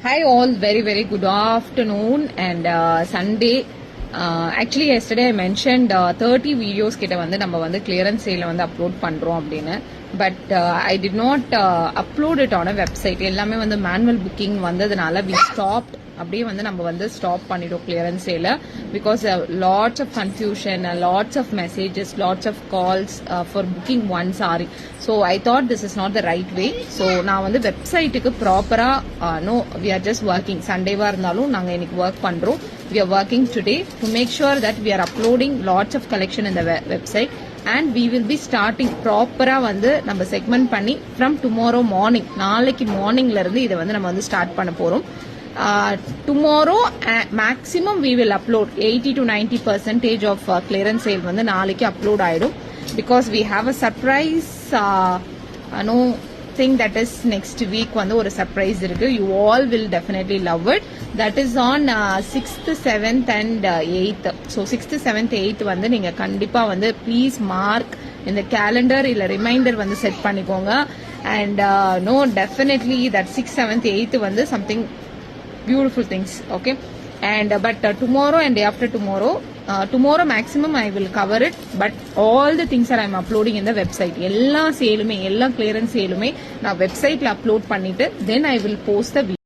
Hi all, very good afternoon and Sunday. Actually yesterday I mentioned 30 videos கிட்ட வந்து நம்ம வந்து clearance sale வந்து அப்லோட் பண்றோம் அப்படின்னு. But I did not upload it on a website. எல்லாமே வந்து manual booking வந்ததுனால we stopped. அப்படியே வந்து நம்ம வந்து ஸ்டாப் பண்ணிட்டோம் clearance sale because lots of confusion lots of messages lots of calls for booking one sorry so I thought this is not the right way so நான் வந்து வெப்சைட்டுக்கு ப்ராப்பராக no we are just working சண்டேவாக இருந்தாலும் நாங்கள் இன்னைக்கு work பண்ணுறோம் we are working today to make sure that we are uploading lots of collection இந்த website and we will be starting ப்ராப்பராக வந்து நம்ம செக்மெண்ட் பண்ணி ஃப்ரம் டுமாரோ மார்னிங் நாளைக்கு மார்னிங்ல இருந்து இதை வந்து நம்ம வந்து ஸ்டார்ட் பண்ண போகிறோம். Tomorrow maximum we will upload 80 to 90% of clearance sale வந்து நாளைக்கு upload ஆயிடும் because we have a surprise no thing that is next week வந்து ஒரு surprise இருக்கு. You all will definitely love it. That is on 6th 7th and 8th. So 6th 7th 8th வந்து நீங்க கண்டிப்பா வந்து please mark இந்த calendar இல்ல reminder வந்து set பண்ணிக்கோங்க and no definitely that 6th 7th 8th வந்து something beautiful things, okay? And but tomorrow and day after tomorrow, tomorrow maximum I will cover it, but all the things that I am uploading in the website, எல்லா சேலுமே எல்லா clearance சேலுமே நான் வெப்சைட்ல upload பண்ணிட்டு then I will post the video.